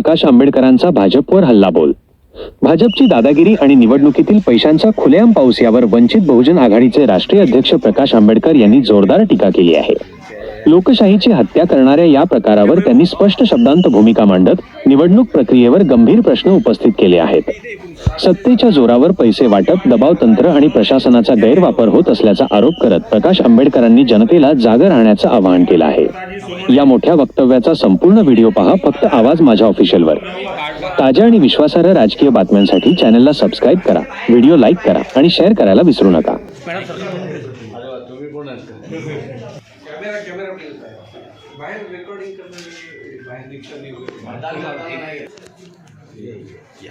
प्रकाश आंबेडकरांचा भाजपवर हल्लाबोल. भाजपची दादागिरी आणि निवडणुकीतील पैशांचा खुलेआम पाऊस यावर वंचित बहुजन आघाडीचे राष्ट्रीय अध्यक्ष प्रकाश आंबेडकर यांनी जोरदार टीका केली आहे. लोकशाहीची हत्या करणाऱ्या या प्रकारावर त्यांनी स्पष्ट शब्दांत भूमिका मांडत निवडणूक प्रक्रियेवर गंभीर प्रश्न उपस्थित केले आहेत. सत्तेच्या जोरावर पैसे वाटप, दबाव तंत्र आणि प्रशासनाचा गैरवापर होत असल्याचा आरोप करत प्रकाश आंबेडकरांनी जनतेला जागे राहण्याचं आवाहन केलं आहे. या मोठ्या वक्तव्याचा संपूर्ण व्हिडिओ पहा फक्त आवाज माझा ऑफिशियलवर. ताज्या आणि विश्वासार्ह राजकीय बातम्यांसाठी चॅनलला सबस्क्राईब करा, व्हिडिओ लाईक करा आणि शेअर करायला विसरू नका. बाहेर रेकॉर्डिंग करणं बाहेर निघतं नाही.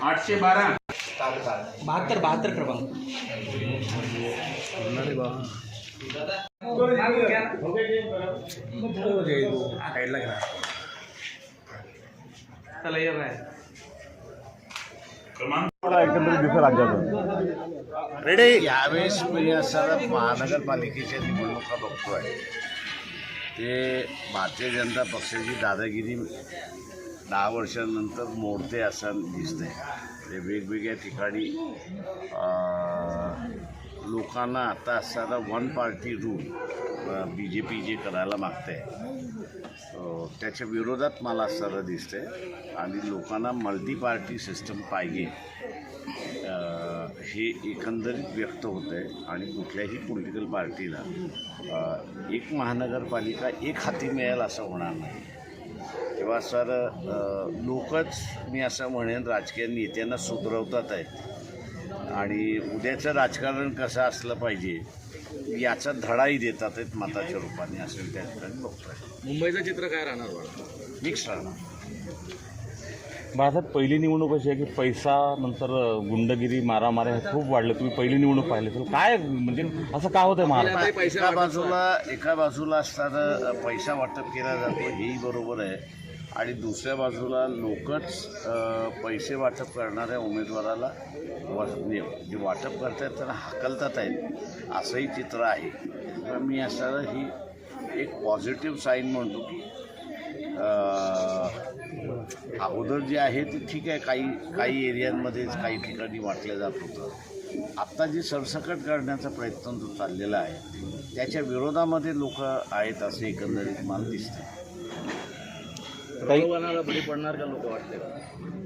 812 72 क्रमांक यावेळेस मी असं महानगरपालिकेच्या निवडणुका बघतोय ते भारतीय जनता पक्षाची दादागिरी 10 वर्षांनंतर मोडते असं दिसतंय. ते वेगवेगळ्या ठिकाणी लोकांना आता असताना वन पार्टी रूल BJP जे करायला मागते त्याच्या विरोधात मला असताना दिसतंय आणि लोकांना मल्टी पार्टी सिस्टम पाहिजे हे एकंदरीत व्यक्त होतं आहे. आणि कुठल्याही पॉलिटिकल पार्टीला एक महानगरपालिका एक हाती मिळेल असं होणार नाही. तेव्हा सर लोकच मी असं म्हणेन राजकीय नेत्यांना सुधरवतात आहेत आणि उद्याचं राजकारण कसं असलं पाहिजे याचा धडाही देतात आहेत मताच्या रूपाने असं त्या ठिकाणी बघतो आहे. मुंबईचं चित्र काय राहणार? मिक्स राहणार. बाळासाहेब, पहिली निवडणूक अशी आहे की पैसा नंतर गुंडगिरी मारामाऱ्या हे खूप वाढलं. तुम्ही पहिली निवडणूक पाहिली तर काय म्हणजे असं का होतं महाराष्ट्रात? एका बाजूला असताना पैसा वाटप केला जातो हेही बरोबर आहे आणि दुसऱ्या बाजूला लोकच पैसे वाटप करणाऱ्या उमेदवाराला जे वाटप करतायत त्यांना हाकलतात आहेत असंही चित्र आहे. तर मी असताना ही एक पॉझिटिव्ह साईन म्हणतो की अगोदर जे आहे ते ठीक आहे, काही एरियांमध्ये काही ठिकाणी वाटलं जात होतं. आत्ता जे सरसकट करण्याचा प्रयत्न जो चाललेला आहे त्याच्या विरोधामध्ये लोक आहेत असं एकंदरीत मला दिसतं. बळी पडणार का लोक वाटते?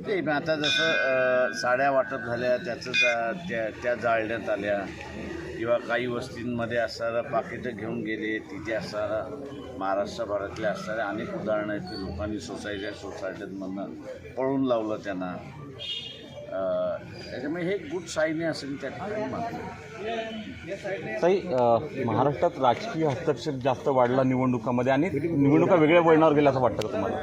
ते आता जसं साड्या वाटप झाल्या त्याचं त्या जाळण्यात आल्या किंवा काही वस्तींमध्ये असणारा पाकिटं घेऊन गेले तिथे असणारा महाराष्ट्रभरातल्या असणाऱ्या अनेक उदाहरणं आहेत की लोकांनी सोसायटीमधनं पळून लावलं त्यांना. त्याच्यामुळे हे गुड साईन आहे असं मी त्या ठिकाणी मानतो. ताई, महाराष्ट्रात राजकीय हस्तक्षेप जास्त वाढला निवडणुकामध्ये आणि निवडणुका वेगळ्या वळणावर गेल्या असं वाटतं का तुम्हाला?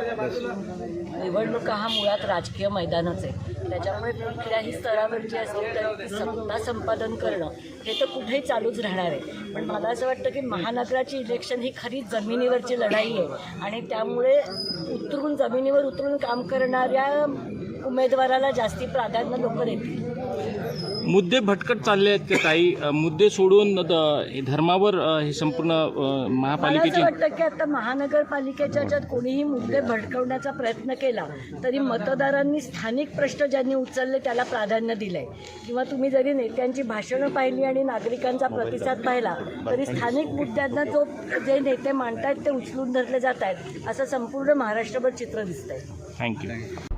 निवडणुका हा मुळात राजकीय मैदानच आहे. त्याच्यामुळे कुठल्याही स्तरावरची असली तरी सत्ता संपादन करणं हे तर कुठेही चालूच राहणार आहे. पण मला असं वाटतं की महानगराची इलेक्शन ही खरी जमिनीवरची लढाई आहे आणि त्यामुळे जमिनीवर उतरून काम करणाऱ्या उमेदवाराला जास्ती प्राधान्य लोक देतील. मुद्दे भटकट चालले आहेत की काही मुद्दे सोडून धर्मावर हे संपूर्ण महापालिकेची? मला असं वाटतं की आता महानगरपालिकेच्या ज्यात कोणीही मुद्दे भडकवण्याचा प्रयत्न केला तरी मतदारांनी स्थानिक प्रश्न ज्यांनी उचलले त्याला प्राधान्य दिलंय. किंवा तुम्ही जरी नेत्यांची भाषणं पाहिली आणि नागरिकांचा प्रतिसाद पाहिला तरी स्थानिक मुद्द्यांना जे नेते मांडतायत ते उचलून धरले जात आहेत असं संपूर्ण महाराष्ट्रभर चित्र दिसतंय. थँक्यू.